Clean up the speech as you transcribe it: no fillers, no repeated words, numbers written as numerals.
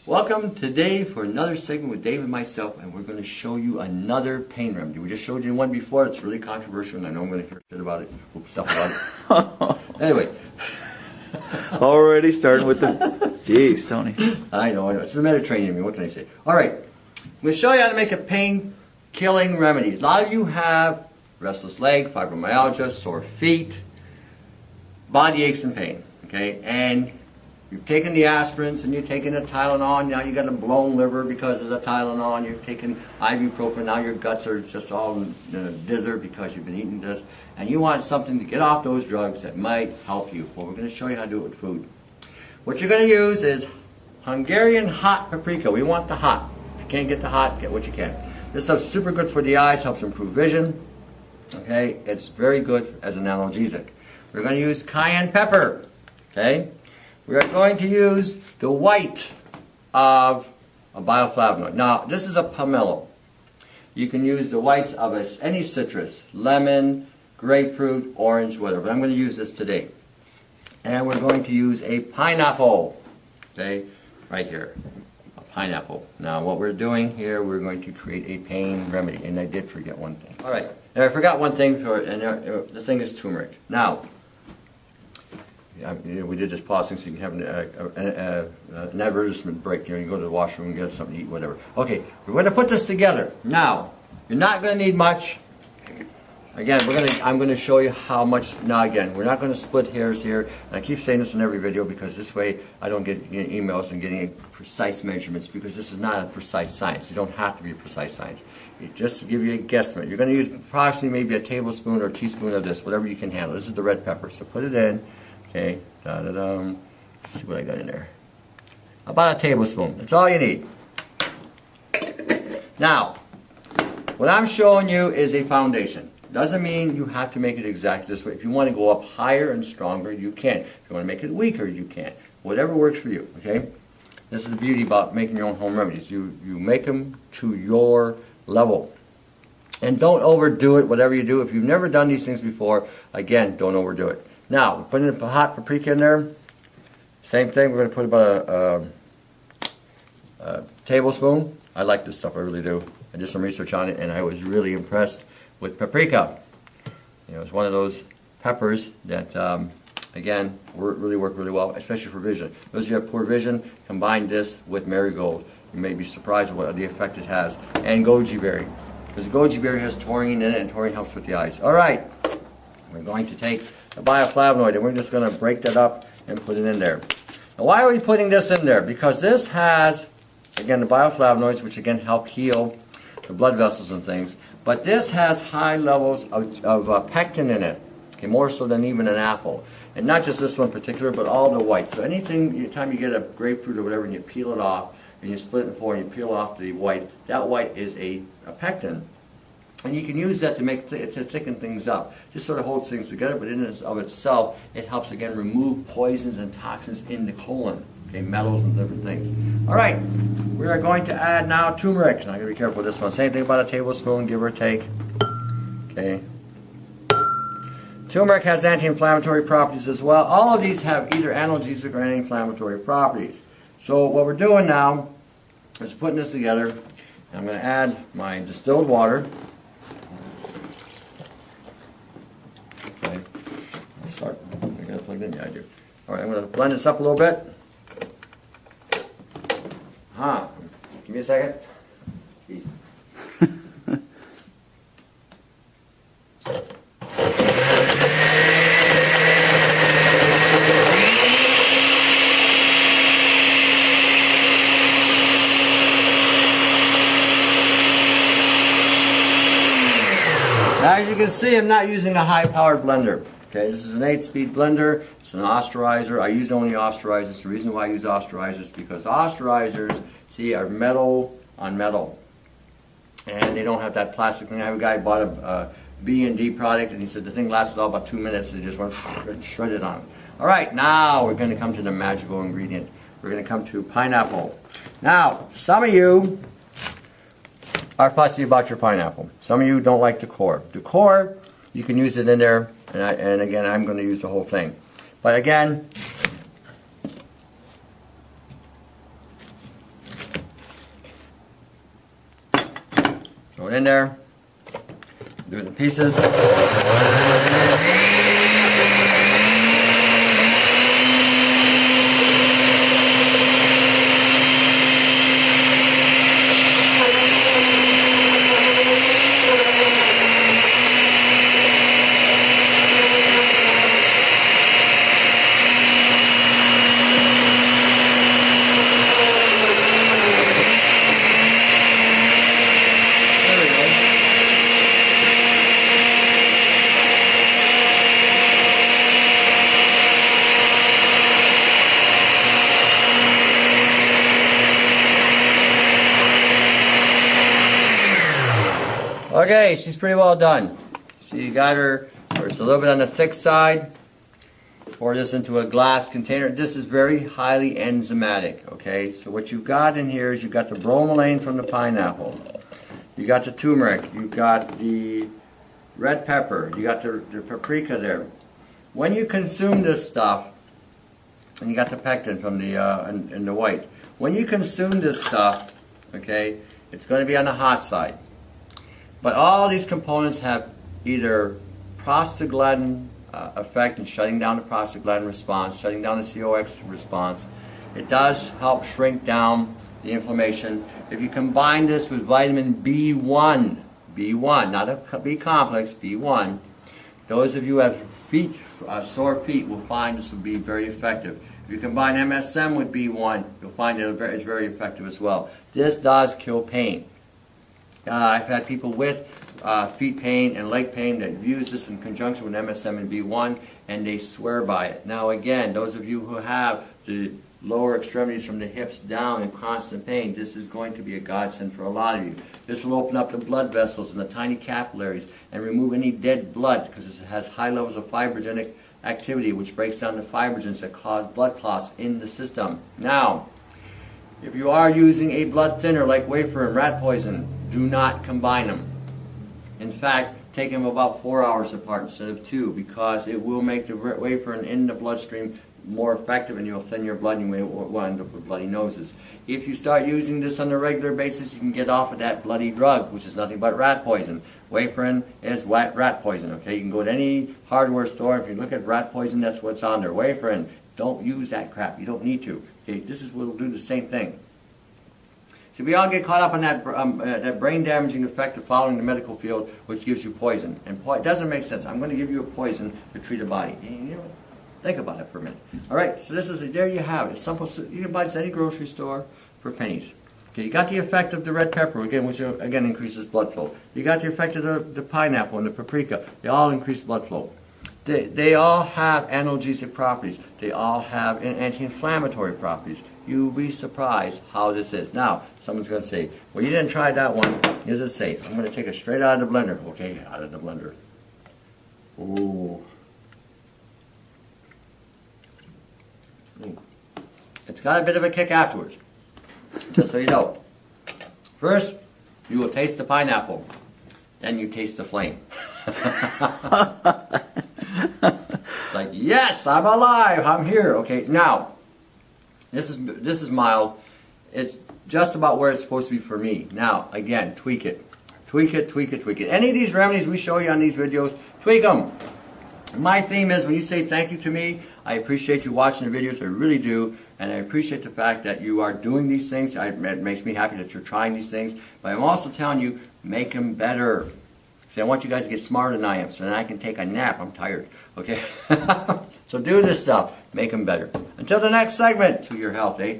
Welcome today for another segment with Dave and myself, and we're going to show you another pain remedy. We just showed you one before. It's really controversial, and I know I'm going to hear shit about it. Oops, stuff about it. Anyway. Already starting with the... Jeez, Tony. I know. It's the Mediterranean. What can I say? All right. I'm going to show you how to make a pain-killing remedy. A lot of you have restless leg, fibromyalgia, sore feet, body aches and pain. Okay? And you've taken the aspirins and you're taking the Tylenol. Now you got a blown liver because of the Tylenol. You're taking ibuprofen. Now your guts are just all dither because you've been eating this. And you want something to get off those drugs that might help you. Well, we're going to show you how to do it with food. What you're going to use is Hungarian hot paprika. We want the hot. If you can't get the hot, get what you can. This stuff's super good for the eyes, helps improve vision. Okay, it's very good as an analgesic. We're going to use cayenne pepper. Okay, we are going to use the white of a bioflavonoid. Now, this is a pomelo. You can use the whites of any citrus, lemon, grapefruit, orange, whatever. But I'm going to use this today. And we're going to use a pineapple. Okay, right here. A pineapple. Now what we're doing here, we're going to create a pain remedy. And I did forget one thing. Alright, I forgot one thing, the thing is turmeric. Now, we did this pausing so you can have an advertisement break. You go to the washroom and get something to eat, whatever. Okay, we're going to put this together. Now, you're not going to need much. Again, I'm going to show you how much. Now again, we're not going to split hairs here. And I keep saying this in every video because this way I don't get emails and getting precise measurements, because this is not a precise science. You don't have to be a precise science. Just to give you a guesstimate, you're going to use approximately maybe a tablespoon or a teaspoon of this, whatever you can handle. This is the red pepper, so put it in. Okay, let's see what I got in there. About a tablespoon. That's all you need. Now, what I'm showing you is a foundation. Doesn't mean you have to make it exactly this way. If you want to go up higher and stronger, you can. If you want to make it weaker, you can. Whatever works for you, okay? This is the beauty about making your own home remedies. You make them to your level. And don't overdo it, whatever you do. If you've never done these things before, again, don't overdo it. Now, we're putting a hot paprika in there. Same thing, we're going to put about a tablespoon. I like this stuff, I really do. I did some research on it, and I was really impressed with paprika. You know, it's one of those peppers that, again, really work really well, especially for vision. Those of you who have poor vision, combine this with marigold. You may be surprised at what the effect it has. And goji berry, because goji berry has taurine in it, and taurine helps with the eyes. All right, we're going to take a bioflavonoid, and we're just going to break that up and put it in there. Now, why are we putting this in there? Because this has, again, the bioflavonoids, which again help heal the blood vessels and things. But this has high levels of pectin in it, okay, more so than even an apple. And not just this one in particular, but all the whites. So anytime you get a grapefruit or whatever and you peel it off, and you split it in four and you peel off the white, that white is a pectin. And you can use that to thicken things up. Just sort of holds things together, but in and of itself, it helps, again, remove poisons and toxins in the colon. Okay, metals and different things. All right, we are going to add now turmeric. And I'm going to be careful with this one. Same thing, about a tablespoon, give or take. Okay. Turmeric has anti-inflammatory properties as well. All of these have either analgesic or anti-inflammatory properties. So what we're doing now is putting this together. And I'm going to add my distilled water. Okay. Let's start. I got it plugged in. Yeah, I do. All right, I'm going to blend this up a little bit. Give me a second. Jeez. Now, as you can see, I'm not using a high-powered blender. Okay, this is an 8-speed blender. It's an austerizer. I use only austerizers. The reason why I use austerizers is because austerizers, see, are metal on metal. And they don't have that plastic thing. I have a guy who bought a B&D product, and he said the thing lasted all about 2 minutes, and it just went shredded on him. All right, now we're going to come to the magical ingredient. We're going to come to pineapple. Now, some of you are fussy about your pineapple. Some of you don't like the core. The core, you can use it in there, and again, I'm going to use the whole thing. But again, Throw it in there. Do it in pieces. Okay, she's pretty well done. So you got her, or it's a little bit on the thick side. Pour this into a glass container. This is very highly enzymatic, okay? So what you've got in here is you've got the bromelain from the pineapple. You got the turmeric. You've got the red pepper. You got the paprika there. When you consume this stuff, and you got the pectin from the and the white. When you consume this stuff, okay, it's going to be on the hot side. But all these components have either prostaglandin effect in shutting down the prostaglandin response, shutting down the COX response. It does help shrink down the inflammation. If you combine this with vitamin B1, not a B complex, B1, those of you who have feet, sore feet will find this will be very effective. If you combine MSM with B1, you'll find it's very effective as well. This does kill pain. I've had people with feet pain and leg pain that use this in conjunction with MSM and B1, and they swear by it. Now again, those of you who have the lower extremities from the hips down in constant pain, this is going to be a godsend for a lot of you. This will open up the blood vessels and the tiny capillaries and remove any dead blood, because it has high levels of fibrogenic activity, which breaks down the fibrogens that cause blood clots in the system. Now, if you are using a blood thinner like wafer and rat poison, do not combine them. In fact, take them about 4 hours apart instead of 2, because it will make the wafer in the bloodstream more effective, and you'll thin your blood, and you will end up with bloody noses. If you start using this on a regular basis, you can get off of that bloody drug, which is nothing but rat poison. Waferin is rat poison, okay? You can go to any hardware store. If you look at rat poison, that's what's on there. Waferin, don't use that crap. You don't need to. Okay, this will do the same thing. So we all get caught up on that brain-damaging effect of following the medical field, which gives you poison. And it doesn't make sense. I'm going to give you a poison to treat a body. You know, think about it for a minute. All right, so there you have it. It's simple. You can buy this at any grocery store for pennies. Okay, you got the effect of the red pepper, again, which again increases blood flow. You got the effect of the pineapple and the paprika. They all increase blood flow. They all have analgesic properties. They all have anti-inflammatory properties. You'll be surprised how this is. Now, someone's going to say, well, you didn't try that one. Is it safe? I'm going to take it straight out of the blender. Okay, out of the blender. Ooh. It's got a bit of a kick afterwards, just so you know. First, you will taste the pineapple. Then you taste the flame. It's like, yes, I'm alive. I'm here. Okay, now, this is mild. It's just about where it's supposed to be for me. Now, again, tweak it. Tweak it, tweak it, tweak it. Any of these remedies we show you on these videos, tweak them. My theme is, when you say thank you to me, I appreciate you watching the videos. I really do. And I appreciate the fact that you are doing these things. It makes me happy that you're trying these things. But I'm also telling you, make them better. See, I want you guys to get smarter than I am, so then I can take a nap. I'm tired. Okay? So do this stuff. Make them better. Until the next segment, to your health, eh?